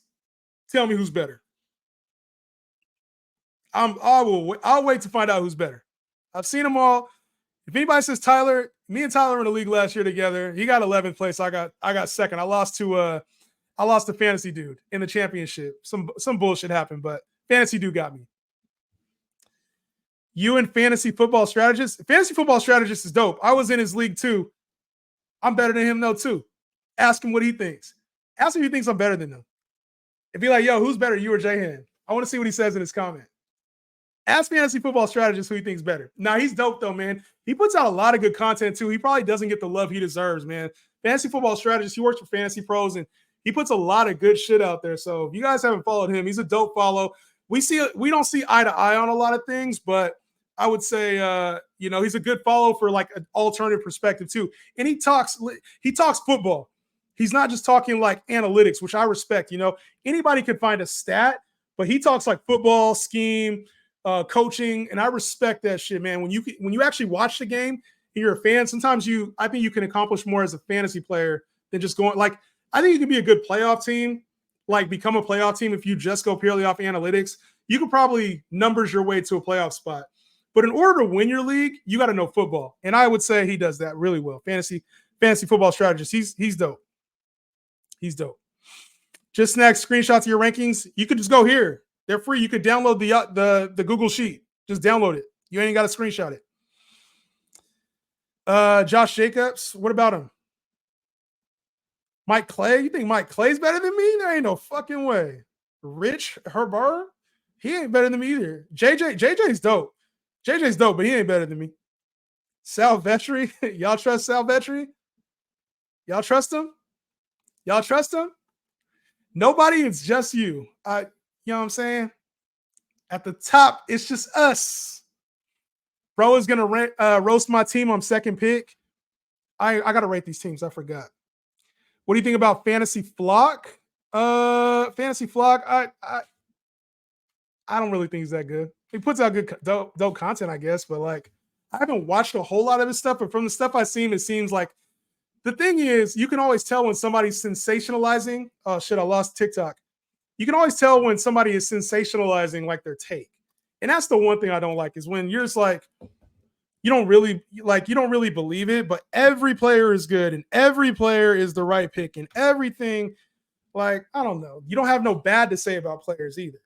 tell me who's better. I'll wait to find out who's better. I've seen them all. If anybody says Tyler, me and Tyler were in the league last year together. He got 11th place. I got second. I lost to fantasy dude in the championship. Some bullshit happened, but fantasy dude got me. You and fantasy football strategist? Fantasy football strategist is dope. I was in his league too. I'm better than him though too. Ask him what he thinks. Ask him if he thinks I'm better than him. If be like, yo, who's better, you or Jahan? I want to see what he says in his comment. Ask fantasy football strategist who he thinks better. Now, he's dope though, man. He puts out a lot of good content too. He probably doesn't get the love he deserves, man. Fantasy football strategist. He works for Fantasy Pros and he puts a lot of good shit out there. So if you guys haven't followed him, he's a dope follow. We don't see eye to eye on a lot of things, but I would say, he's a good follow for like an alternative perspective too. And he talks football. He's not just talking like analytics, which I respect. Anybody can find a stat, but he talks like football, scheme, coaching, and I respect that shit, man. When you actually watch the game and you're a fan, sometimes I think you can accomplish more as a fantasy player than just going like. I think you can be a good playoff team, like become a playoff team if you just go purely off analytics. You could probably numbers your way to a playoff spot. But in order to win your league, you got to know football. And I would say he does that really well. Fantasy football strategist. He's dope. He's dope. Just next screenshots of your rankings. You could just go here. They're free. You could download the Google Sheet. Just download it. You ain't got to screenshot it. Josh Jacobs. What about him? Mike Clay? You think Mike Clay's better than me? There ain't no fucking way. Rich Herbert? He ain't better than me either. JJ's dope. JJ's dope, but he ain't better than me. Sal Vetri? Y'all trust Sal Vetri? Y'all trust him? Y'all trust him? Nobody, it's just you. You know what I'm saying? At the top, it's just us. Bro is going to roast my team on second pick. I got to rate these teams. I forgot. What do you think about Fantasy Flock? Fantasy Flock, I don't really think he's that good. He puts out good, dope content, I guess, but like I haven't watched a whole lot of his stuff. But from the stuff I've seen, it seems like the thing is you can always tell when somebody's sensationalizing. Oh shit, I lost TikTok. You can always tell when somebody is sensationalizing like their take, and that's the one thing I don't like is when you're just like you don't really believe it, but every player is good and every player is the right pick and everything. Like I don't know, you don't have no bad to say about players either.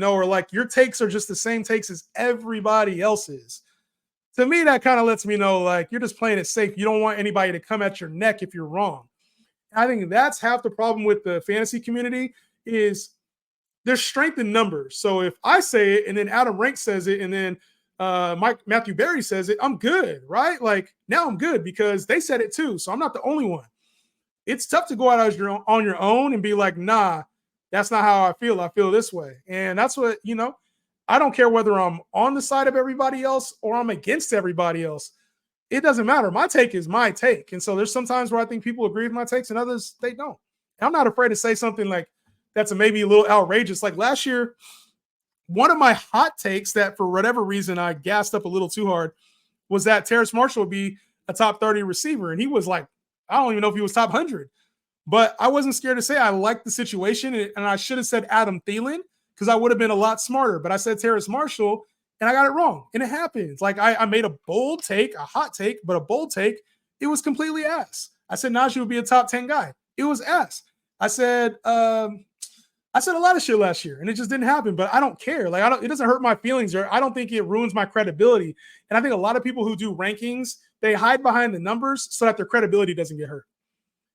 Or like your takes are just the same takes as everybody else's. To me, that kind of lets me know like you're just playing it safe. You don't want anybody to come at your neck if you're wrong. I think that's half the problem with the fantasy community is there's strength in numbers. So if I say it and then Adam Rank says it and then Matthew Berry says it, I'm good, right? Like now I'm good because they said it too. So I'm not the only one. It's tough to go out on your own and be like, nah, that's not how I feel. I feel this way. And that's what, I don't care whether I'm on the side of everybody else or I'm against everybody else. It doesn't matter. My take is my take. And so there's sometimes where I think people agree with my takes and others, they don't. And I'm not afraid to say something like that's maybe a little outrageous. Like last year, one of my hot takes that for whatever reason I gassed up a little too hard was that Terrace Marshall would be a top 30 receiver. And he was like, I don't even know if he was top 100. But I wasn't scared to say I liked the situation. And I should have said Adam Thielen because I would have been a lot smarter. But I said Terrace Marshall and I got it wrong. And it happens. Like I made a bold take, a hot take, but a bold take. It was completely ass. I said Najee would be a top 10 guy. It was ass. I said a lot of shit last year and it just didn't happen, but I don't care. Like it doesn't hurt my feelings or I don't think it ruins my credibility. And I think a lot of people who do rankings, they hide behind the numbers so that their credibility doesn't get hurt.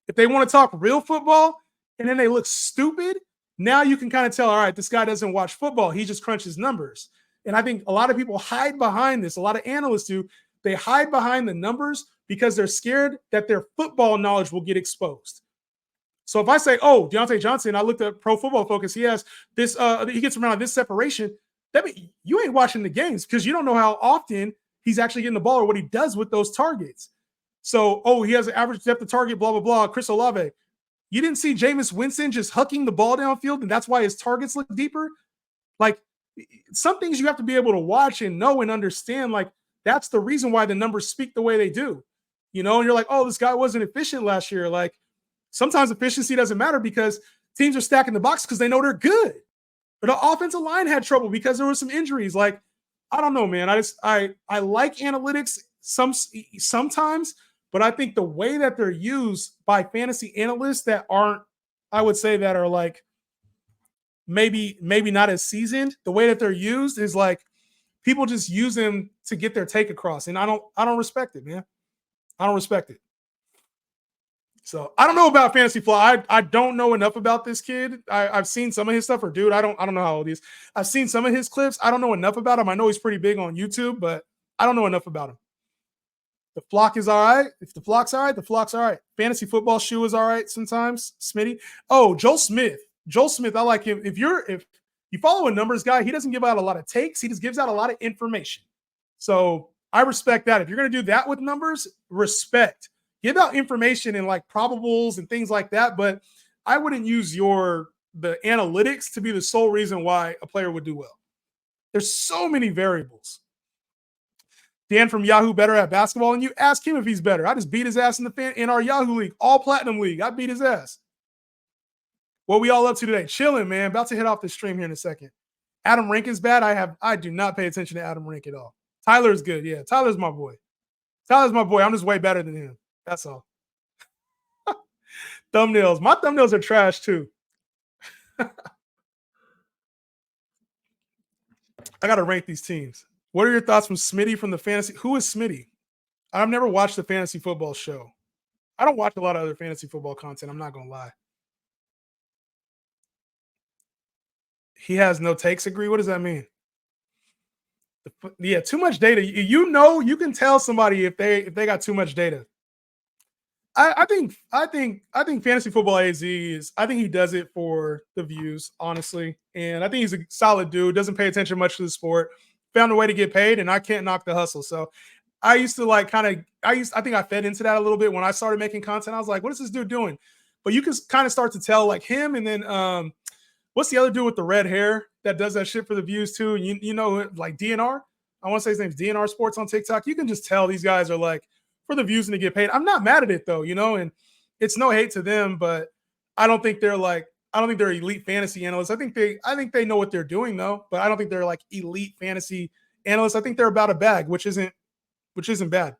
If they want to talk real football and then they look stupid, now you can kind of tell, all right, this guy doesn't watch football. He just crunches numbers. And I think a lot of people hide behind this. A lot of analysts do. They hide behind the numbers because they're scared that their football knowledge will get exposed. So if I say, oh, Deontay Johnson, I looked at Pro Football Focus, he has this, he gets around this separation. That means you ain't watching the games because you don't know how often he's actually getting the ball or what he does with those targets. So, oh, he has an average depth of target, blah, blah, blah. Chris Olave. You didn't see Jameis Winston just hucking the ball downfield, and that's why his targets look deeper? Like, some things you have to be able to watch and know and understand. Like, that's the reason why the numbers speak the way they do. And you're like, oh, this guy wasn't efficient last year. Like, sometimes efficiency doesn't matter because teams are stacking the box because they know they're good. But the offensive line had trouble because there were some injuries. Like, I don't know, man. I like analytics sometimes, but I think the way that they're used by fantasy analysts that aren't, I would say that are like maybe not as seasoned, the way that they're used is like people just use them to get their take across. And I don't respect it, man. I don't respect it. So I don't know about Fantasy Fly. I don't know enough about this kid. I've seen some of his stuff, or dude, I don't know how old he is. I've seen some of his clips. I don't know enough about him. I know he's pretty big on YouTube, but I don't know enough about him. The flock is all right. If the flock's all right, the flock's all right. Fantasy football shoe is all right sometimes. Smitty. Oh, Joel Smith. Joel Smith, I like him. If you follow a numbers guy, he doesn't give out a lot of takes. He just gives out a lot of information. So I respect that. If you're going to do that with numbers, respect. Give out information and like probables and things like that, but I wouldn't use the analytics to be the sole reason why a player would do well. There's so many variables. Dan from Yahoo better at basketball, and you ask him if he's better. I just beat his ass in our Yahoo league, all platinum league. I beat his ass. What we all up to today? Chilling, man. About to hit off the stream here in a second. Adam Rankin's bad. I do not pay attention to Adam Rankin at all. Tyler's good. Yeah, Tyler's my boy. I'm just way better than him. That's all. Thumbnails. My thumbnails are trash too. I got to rank these teams. What are your thoughts from Smitty from the fantasy? Who is Smitty? I've never watched the fantasy football show. I don't watch a lot of other fantasy football content. I'm not going to lie. He has no takes. Agree. What does that mean? Yeah, too much data. You can tell somebody if they got too much data. I think fantasy football AZ is. I think he does it for the views, honestly, and I think he's a solid dude. Doesn't pay attention much to the sport. Found a way to get paid, and I can't knock the hustle. So I used to like I think I fed into that a little bit when I started making content. I was like, what is this dude doing? But you can kind of start to tell like him, and then what's the other dude with the red hair that does that shit for the views too? And you know, like DNR. I want to say his name's DNR Sports on TikTok. You can just tell these guys are like for the views and to get paid. I'm not mad at it though, and it's no hate to them, but I don't think they're elite fantasy analysts. I think they know what they're doing though, but I don't think they're like elite fantasy analysts. I think they're about a bag, which isn't bad.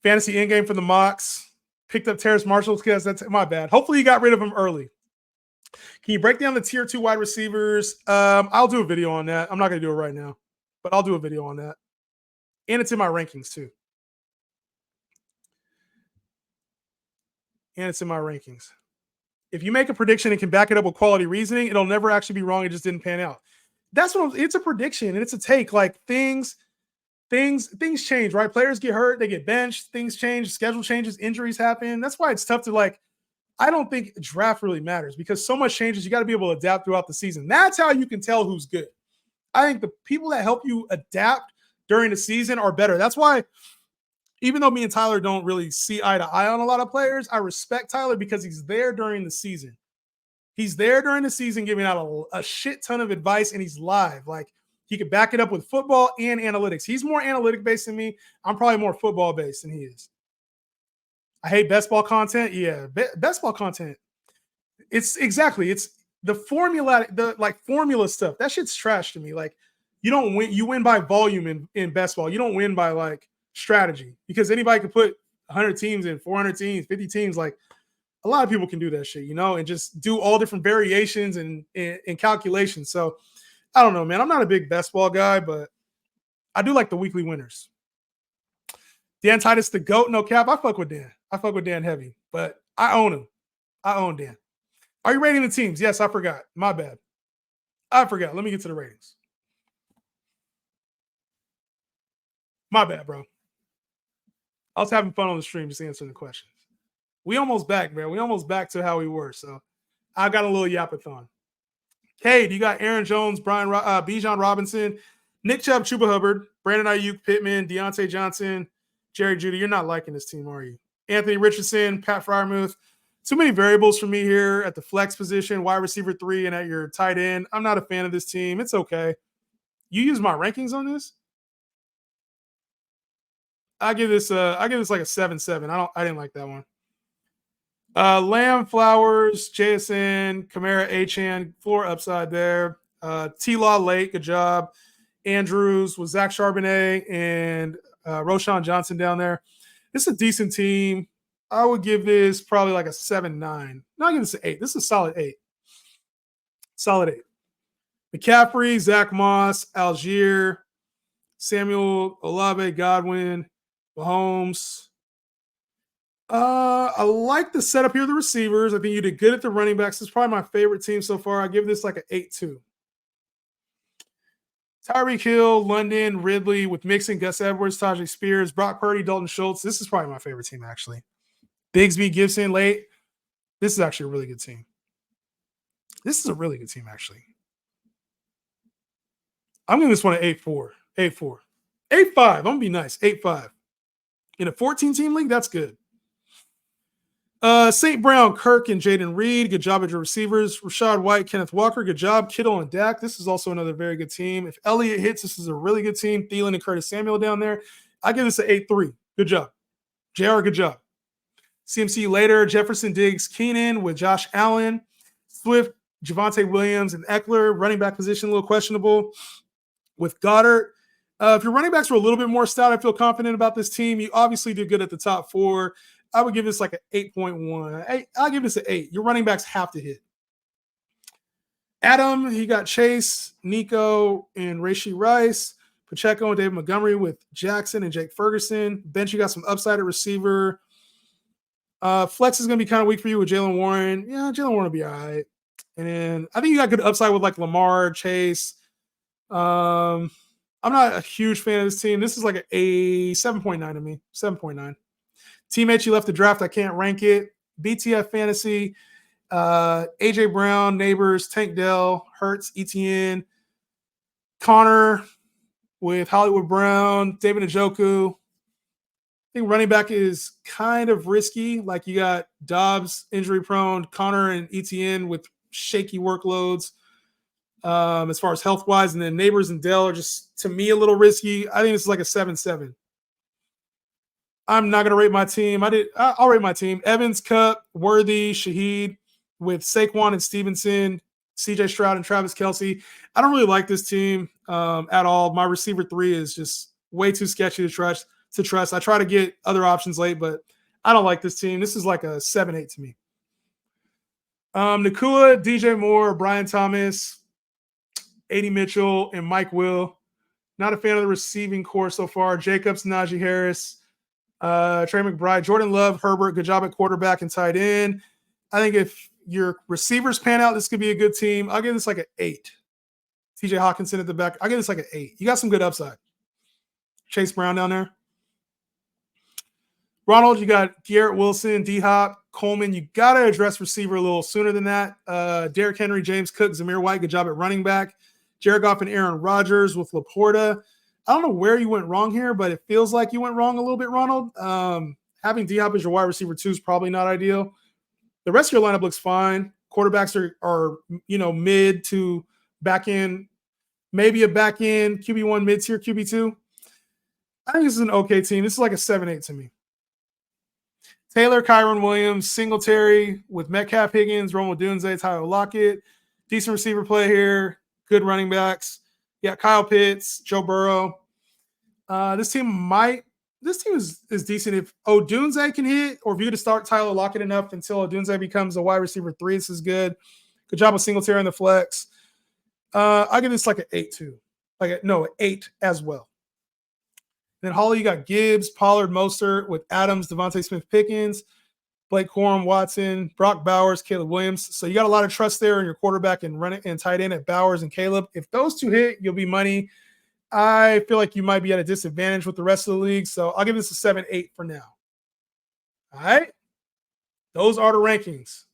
Fantasy in game for the mocks. Picked up Terrace Marshall because that's my bad. Hopefully you got rid of him early. Can you break down the tier 2 wide receivers? I'll do a video on that. I'm not going to do it right now, but I'll do a video on that. And it's in my rankings too. If you make a prediction and can back it up with quality reasoning, it'll never actually be wrong. It just didn't pan out. That's what it's a prediction and it's a take. Like things change, right? Players get hurt, they get benched, things change, schedule changes, injuries happen. That's why it's tough to like. I don't think draft really matters because so much changes. You got to be able to adapt throughout the season. That's how you can tell who's good. I think the people that help you adapt during the season are better. That's why, even though me and Tyler don't really see eye to eye on a lot of players, I respect Tyler because he's there during the season. He's there during the season giving out a shit ton of advice, and he's live. Like, he could back it up with football and analytics. He's more analytic based than me. I'm probably more football based than he is. I hate best ball content. Yeah, best ball content. It's the formula, formula stuff. That shit's trash to me. Like, you don't win. You win by volume in best ball. You don't win by like strategy because anybody can put 100 teams in, 400 teams, 50 teams. Like, a lot of people can do that shit, and just do all different variations and calculations. So I don't know, man. I'm not a big best ball guy, but I do like the weekly winners. Dan Titus, the GOAT, no cap. I fuck with Dan. I fuck with Dan heavy, but I own him. I own Dan. Are you rating the teams? Yes, I forgot. My bad. I forgot. Let me get to the ratings. My bad, bro. I was having fun on the stream just answering the questions. We almost back, man. We almost back to how we were. So I got a little yapathon. Cade, you got Aaron Jones, Bijan Robinson, Nick Chubb, Chuba Hubbard, Brandon Ayuk, Pittman, Deontay Johnson, Jerry Jeudy. You're not liking this team, are you? Anthony Richardson, Pat Freiermuth. Too many variables for me here at the flex position, wide receiver 3, and at your tight end. I'm not a fan of this team. It's okay. You use my rankings on this? I give this like a 7-7. I didn't like that one. Lamb, Flowers, JSN, Kamara, Achane, floor upside there. T-Law late, good job. Andrews with Zach Charbonnet and Roshan Johnson down there. This is a decent team. I would give this probably like a 7-9. No, I give this an 8. This is a solid 8. Solid 8. McCaffrey, Zach Moss, Algier, Samuel Olave, Godwin, Mahomes. I like the setup here of the receivers. I think you did good at the running backs. It's probably my favorite team so far. I give this like an 8-2. Tyreek Hill, London, Ridley with Mixon, Gus Edwards, Tajay Spears, Brock Purdy, Dalton Schultz. This is probably my favorite team, actually. Bigsby, Gibson, late. This is actually a really good team. This is a really good team, actually. I'm giving this one an 8-4. 8-4. 8-5. I'm going to be nice. 8-5. In a 14-team league, that's good. St. Brown, Kirk, and Jaden Reed. Good job at your receivers. Rashad White, Kenneth Walker. Good job. Kittle and Dak. This is also another very good team. If Elliott hits, this is a really good team. Thielen and Curtis Samuel down there. I give this an 8-3. Good job. JR, good job. CMC later. Jefferson, Diggs, Keenan with Josh Allen. Swift, Javonte Williams, and Eckler. Running back position, a little questionable. With Goddard. If your running backs were a little bit more stout, I feel confident about this team. You obviously did good at the top 4. I would give this like an 8.1. I'll give this an 8. Your running backs have to hit. Adam, he got Chase, Nico, and Rashee Rice. Pacheco and David Montgomery with Jackson and Jake Ferguson. Bench, you got some upside at receiver. Flex is going to be kind of weak for you with Jalen Warren. Yeah, Jalen Warren will be all right. And I think you got good upside with like Lamar, Chase. I'm not a huge fan of this team. This is like a 7.9 to me. 7.9. Teammates you left the draft, I can't rank it. BTF Fantasy, AJ Brown, Neighbors, Tank Dell, Hurts, ETN, Connor with Hollywood Brown, David Njoku. I think running back is kind of risky. Like you got Dobbs, injury prone, Connor and ETN with shaky workloads as far as health-wise. And then Neighbors and Dell are just, to me, a little risky. I think this is like a 7-7. I'm not going to rate my team. I'll rate my team. Evans, Cup, Worthy, Shaheed with Saquon and Stevenson, CJ Stroud and Travis Kelce. I don't really like this team at all. My receiver 3 is just way too sketchy to trust. I try to get other options late, but I don't like this team. This is like a 7-8 to me. Nakua, DJ Moore, Brian Thomas, A.D. Mitchell, and Mike Will. Not a fan of the receiving core so far. Jacobs, Najee Harris, Trey McBride, Jordan Love, Herbert. Good job at quarterback and tight end. I think if your receivers pan out, this could be a good team. I'll give this like an 8. TJ Hawkinson at the back. I'll give this like an 8. You got some good upside. Chase Brown down there. Ronald, you got Garrett Wilson, D-Hop, Coleman. You got to address receiver a little sooner than that. Derrick Henry, James Cook, Zamir White, good job at running back. Jared Goff and Aaron Rodgers with Laporta. I don't know where you went wrong here, but it feels like you went wrong a little bit, Ronald. Having D-Hop as your wide receiver 2 is probably not ideal. The rest of your lineup looks fine. Quarterbacks are mid to back end, maybe a back end, QB1, mid-tier, QB2. I think this is an okay team. This is like a 7-8 to me. Taylor, Kyron Williams, Singletary with Metcalf, Higgins, Romo Dunze, Tyler Lockett. Decent receiver play here. Good running backs. Yeah, Kyle Pitts, Joe Burrow. This team is decent. If Odunze can hit, or if you could start Tyler Lockett enough until Odunze becomes a wide receiver 3, this is good. Good job with Singletary on the flex. I'll give this like an 8 too. An 8 as well. Then Holly, you got Gibbs, Pollard, Mostert with Adams, Devontae Smith-Pickens, Blake Corum, Watson, Brock Bowers, Caleb Williams. So you got a lot of trust there in your quarterback and running and tight end at Bowers and Caleb. If those two hit, you'll be money. I feel like you might be at a disadvantage with the rest of the league. So I'll give this a 7-8 for now. All right. Those are the rankings.